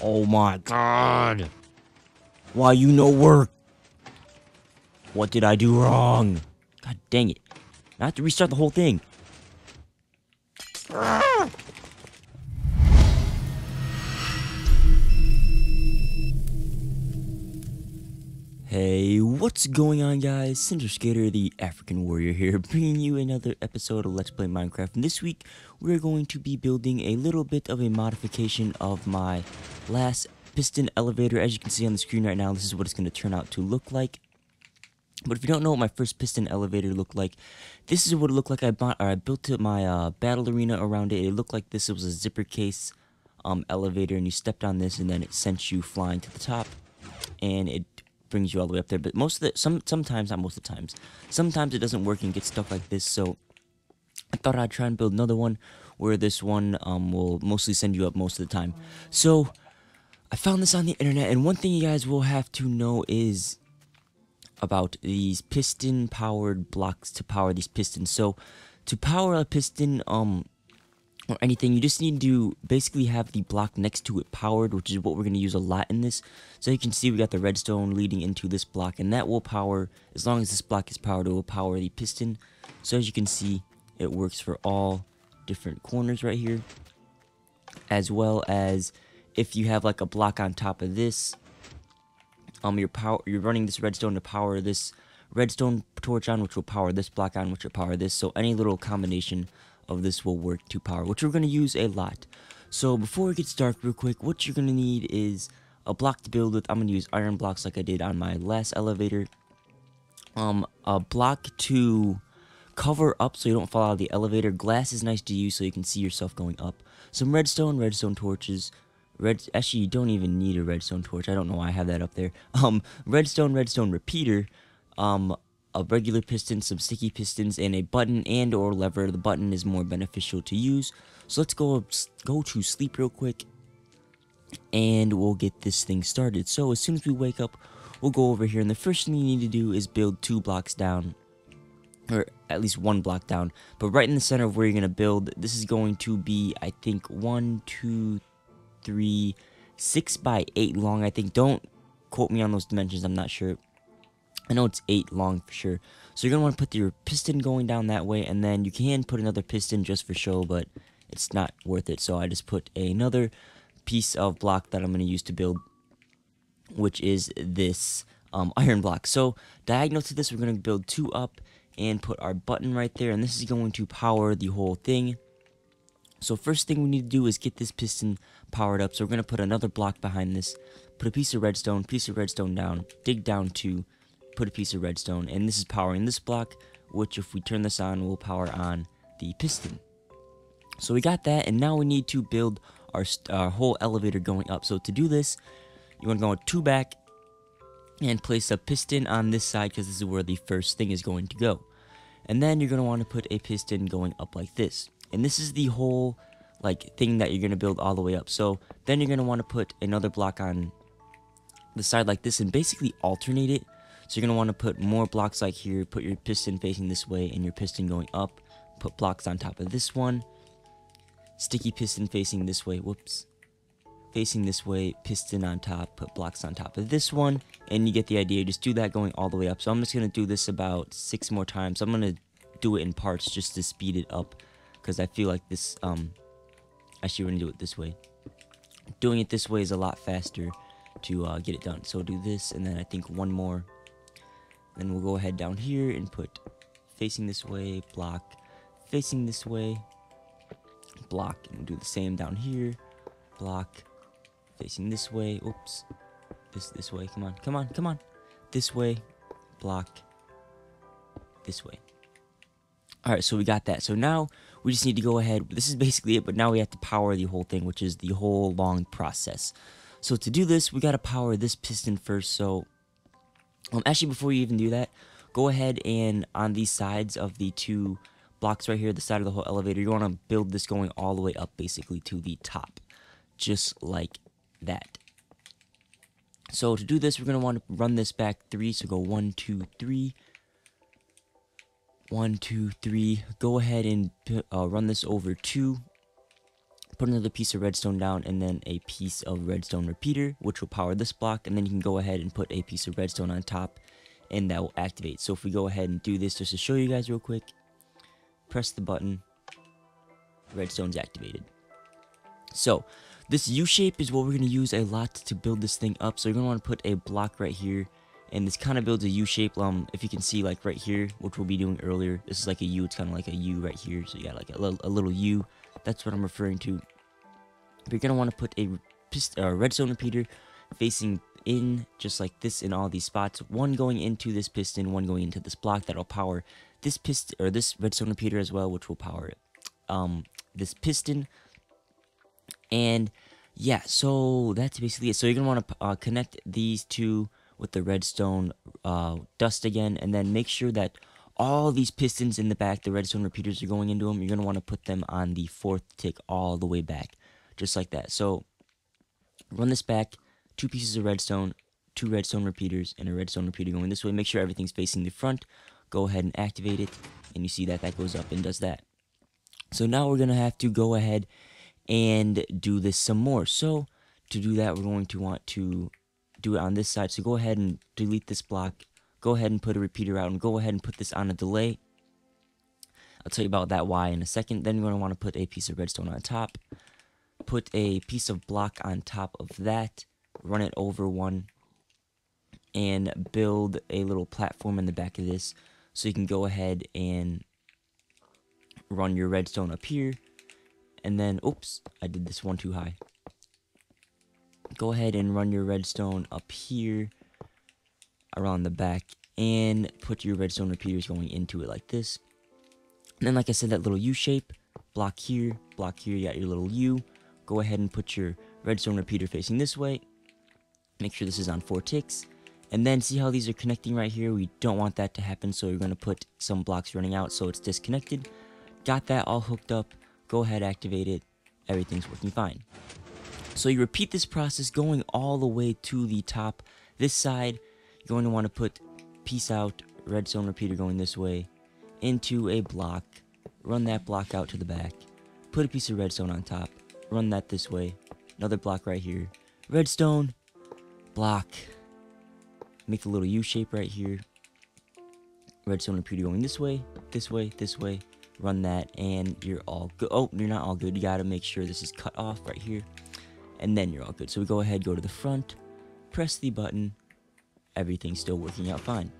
Oh my god. Why you no work? What did I do wrong? God dang it. I have to restart the whole thing. Hey, what's going on, guys? Cinder Skater, the African warrior here, bringing you another episode of Let's Play Minecraft. And this week, we're going to be building a little bit of a modification of my last piston elevator. As you can see on the screen right now, this is what it's going to turn out to look like. But if you don't know what my first piston elevator looked like, this is what it looked like. I built my battle arena around it. It looked like this. It was a zipper case elevator, and you stepped on this, and then it sent you flying to the top, and it brings you all the way up there. But most of the sometimes, not most of the times, sometimes it doesn't work and gets stuck like this. So I thought I'd try and build another one where this one will mostly send you up most of the time. So I found this on the internet, and one thing you guys will have to know is about these piston powered blocks to power these pistons. So to power a piston or anything, you just need to basically have the block next to it powered, which is what we're going to use a lot in this. So you can see we got the redstone leading into this block, and that will power, as long as this block is powered, it will power the piston. So as you can see, it works for all different corners right here, as well as if you have like a block on top of this, you're running this redstone to power this redstone torch on, which will power this block on, which will power this. So any little combination of this will work to power, which we're going to use a lot. So before we get started real quick, what you're going to need is a block to build with. I'm going to use iron blocks like I did on my last elevator. A block to cover up so you don't fall out of the elevator. Glass is nice to use so you can see yourself going up. Some redstone torches. Actually, you don't even need a redstone torch. I don't know why I have that up there. Redstone repeater, a regular piston, some sticky pistons, and a button and or lever. The button is more beneficial to use. So let's go to sleep real quick, and we'll get this thing started. So as soon as we wake up, we'll go over here, and the first thing you need to do is build 2 blocks down, or at least 1 block down. But right in the center of where you're going to build, this is going to be, I think, 1, 2, 3, 6 by 8 long, I think. Don't quote me on those dimensions, I'm not sure. I know it's 8 long for sure. So you're going to want to put your piston going down that way, and then you can put another piston just for show, but it's not worth it. So I just put another piece of block that I'm going to use to build, which is this iron block. So diagonal to this, we're going to build 2 up and put our button right there, and this is going to power the whole thing. So first thing we need to do is get this piston powered up. So we're going to put another block behind this, put a piece of redstone down, dig down 2, put a piece of redstone, and this is powering this block, which if we turn this on will power on the piston. So we got that, and now we need to build our whole elevator going up. So to do this, you want to go 2 back and place a piston on this side, because this is where the first thing is going to go. And then you're going to want to put a piston going up like this. And this is the whole like thing that you're going to build all the way up. So then you're going to want to put another block on the side like this and basically alternate it. So you're going to want to put more blocks like here, put your piston facing this way and your piston going up, put blocks on top of this one, sticky piston facing this way, facing this way, piston on top, put blocks on top of this one, and you get the idea. Just do that going all the way up. So I'm just going to do this about 6 more times. I'm going to do it in parts just to speed it up, because I feel like this, actually we're going to do it this way. Doing it this way is a lot faster to get it done. So do this, and then I think 1 more. Then we'll go ahead down here and put facing this way, block, facing this way, block, and we'll do the same down here, block, facing this way, this way, come on, this way, block, this way. Alright, so we got that. So now we just need to go ahead. This is basically it, but now we have to power the whole thing, which is the whole long process. So to do this, we got to power this piston first. So actually, before you even do that, go ahead and on these sides of the 2 blocks right here, the side of the whole elevator, you want to build this going all the way up basically to the top, just like that. So to do this, we're going to want to run this back 3. So go 1, 2, 3. 1, 2, 3. Go ahead and run this over 2. put another piece of redstone down, and then a piece of redstone repeater, which will power this block, and then you can go ahead and put a piece of redstone on top, and that will activate. So if we go ahead and do this just to show you guys real quick, press the button, redstone's activated. So this U shape is what we're going to use a lot to build this thing up. So you're going to want to put a block right here, and this kind of builds a U shape. If you can see, like right here, which we'll be doing earlier, this is like a U. It's kind of like a U right here. So you got like a little U. That's what I'm referring to. But you're going to want to put a redstone repeater facing in just like this in all these spots. One going into this piston, one going into this block that'll power this piston, or this redstone repeater as well, which will power this piston. And yeah, so that's basically it. So you're gonna want to connect these two with the redstone dust again, and then make sure that all these pistons in the back, the redstone repeaters are going into them. You're gonna want to put them on the 4th tick all the way back, just like that. So run this back, 2 pieces of redstone, 2 redstone repeaters, and a redstone repeater going this way. Make sure everything's facing the front. Go ahead and activate it, and you see that that goes up and does that. So now we're gonna have to go ahead and do this some more. So to do that, we're going to want to do it on this side. So go ahead and delete this block, go ahead and put a repeater out, and go ahead and put this on a delay. I'll tell you about that why in a second. Then you're going to want to put a piece of redstone on top, put a piece of block on top of that, run it over one, and build a little platform in the back of this. So you can go ahead and run your redstone up here. And then, oops, I did this one too high. Go ahead and run your redstone up here around the back, and put your redstone repeaters going into it like this. And then, like I said, that little U shape, block here, you got your little U. Go ahead and put your redstone repeater facing this way. Make sure this is on 4 ticks. And then see how these are connecting right here? We don't want that to happen, so you're going to put some blocks running out so it's disconnected. Got that all hooked up. Go ahead, activate it. Everything's working fine. So you repeat this process going all the way to the top. This side, you're going to want to put piece out, redstone repeater going this way, into a block. Run that block out to the back. Put a piece of redstone on top. Run that this way. Another block right here. Redstone, block. Make a little U shape right here. Redstone repeater going this way, this way, this way. Run that, and you're all good. Oh, you're not all good. You gotta make sure this is cut off right here, and then you're all good. So we go ahead, go to the front, press the button. Everything's still working out fine.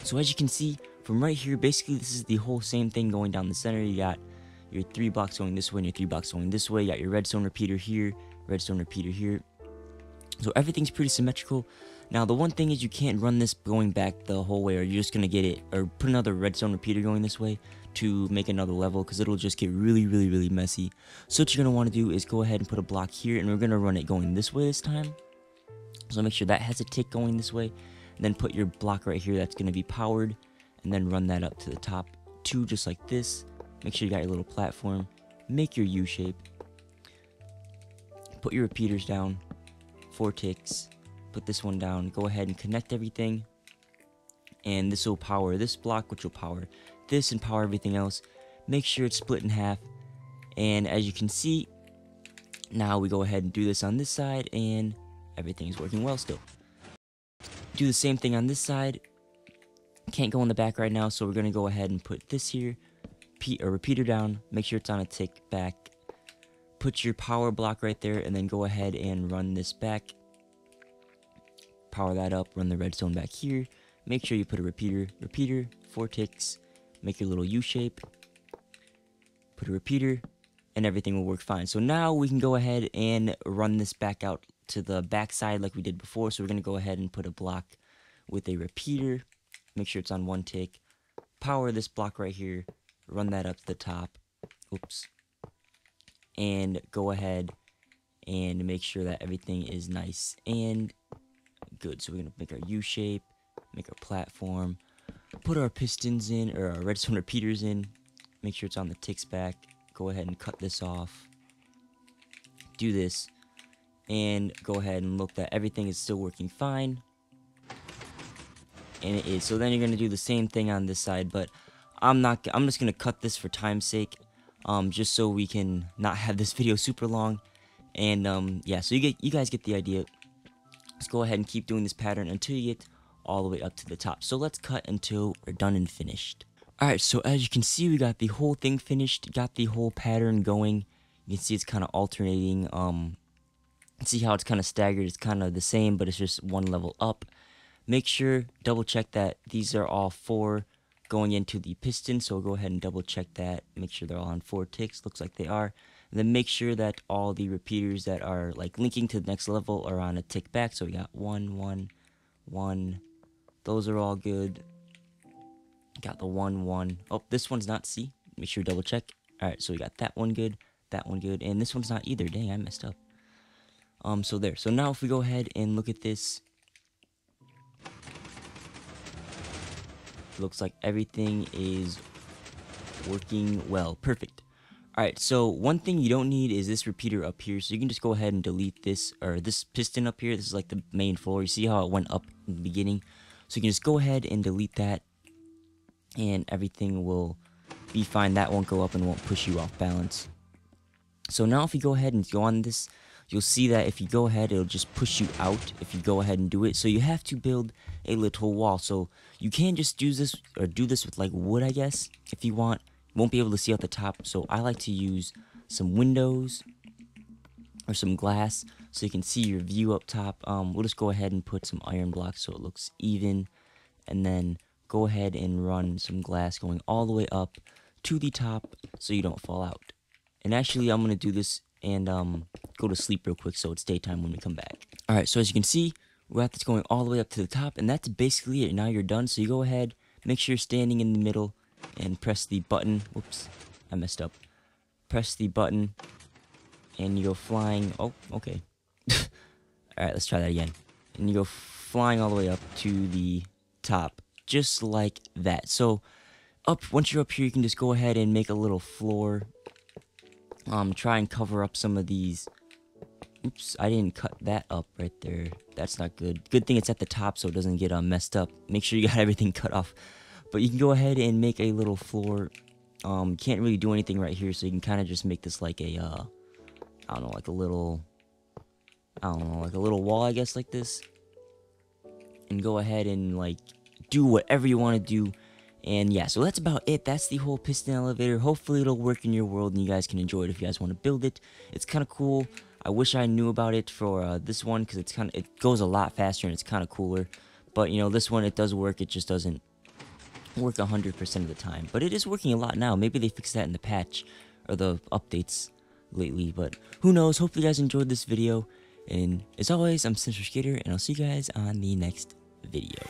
So as you can see from right here, basically this is the whole same thing going down the center. You got your 3 blocks going this way and your 3 blocks going this way. You got your redstone repeater here, redstone repeater here. So everything's pretty symmetrical. Now the one thing is you can't run this going back the whole way, or you're just gonna get it, or put another redstone repeater going this way to make another level, because it'll just get really messy. So what you're gonna want to do is go ahead and put a block here, and we're gonna run it going this way this time. So make sure that has a tick going this way, and then put your block right here that's gonna be powered, and then run that up to the top too, just like this. Make sure you got your little platform. Make your U shape. Put your repeaters down. 4 ticks. Put this one down. Go ahead and connect everything, and this will power this block, which will power this and power everything else. Make sure it's split in half, and as you can see, now we go ahead and do this on this side, and everything's working well still. Do the same thing on this side. Can't go in the back right now, so we're gonna go ahead and put this here, a repeater down. Make sure it's on a tick back. Put your power block right there, and then go ahead and run this back. Power that up, run the redstone back here. Make sure you put a repeater, 4 ticks. Make your little U shape. Put a repeater, and everything will work fine. So now we can go ahead and run this back out to the back side like we did before. So we're going to go ahead and put a block with a repeater. Make sure it's on 1 tick. Power this block right here. Run that up to the top. Oops. And go ahead and make sure that everything is nice and good. So we're going to make our U shape, make our platform, put our pistons in, or our redstone repeaters in. Make sure it's on the ticks back. Go ahead and cut this off. Do this, and go ahead and look that everything is still working fine. And it is. So then you're going to do the same thing on this side, but I'm just going to cut this for time's sake. just so we can not have this video super long. And yeah, so you guys get the idea. Let's go ahead and keep doing this pattern until you get all the way up to the top. So let's cut until we're done and finished. Alright, so as you can see, we got the whole thing finished, got the whole pattern going. You can see it's kind of alternating. See how it's kind of staggered. It's kind of the same, but it's just one level up. Make sure, double check that these are all 4 going into the piston. So go ahead and double check that. Make sure they're all on 4 ticks. Looks like they are. And then make sure that all the repeaters that are like linking to the next level are on a tick back. So we got 1, 1, 1. Those are all good. Got the 1, 1. Oh, this one's not C. Make sure you double check. Alright, so we got that one good, and this one's not either. Dang, I messed up. So there. So now if we go ahead and look at this, looks like everything is working well. Perfect. Alright, so one thing you don't need is this repeater up here. So you can just go ahead and delete this, or this piston up here. This is like the main floor. You see how it went up in the beginning? So you can just go ahead and delete that, and everything will be fine. That won't go up and won't push you off balance. So now if you go ahead and go on this, you'll see that if you go ahead, it'll just push you out if you go ahead and do it. So you have to build a little wall. So you can just do this with like wood, I guess, if you want. You won't be able to see out the top. So I like to use some windows or some glass so you can see your view up top. We'll just go ahead and put some iron blocks so it looks even, and then go ahead and run some glass going all the way up to the top so you don't fall out. And actually, I'm going to do this and go to sleep real quick so it's daytime when we come back. Alright, so as you can see, we got this going all the way up to the top, and that's basically it. Now you're done, so you go ahead, make sure you're standing in the middle, and press the button. Whoops, I messed up. Press the button, and you go flying. Oh, okay. Alright, let's try that again. And you go flying all the way up to the top, just like that. So, once you're up here, you can just go ahead and make a little floor. Try and cover up some of these. Oops, I didn't cut that up right there. That's not good. Good thing it's at the top so it doesn't get messed up. Make sure you got everything cut off. But you can go ahead and make a little floor. Can't really do anything right here, so you can kind of just make this like a, I don't know, like a little wall, I guess, like this. And go ahead and, like, do whatever you want to do. And yeah, so that's about it. That's the whole piston elevator. Hopefully it'll work in your world and you guys can enjoy it if you guys want to build it. It's kind of cool. I wish I knew about it for this one, because it goes a lot faster and it's kind of cooler. But you know, this one, it does work. It just doesn't work 100% of the time. But it is working a lot now. Maybe they fixed that in the patch or the updates lately. But who knows? Hopefully you guys enjoyed this video. And as always, I'm Central Skater, and I'll see you guys on the next video.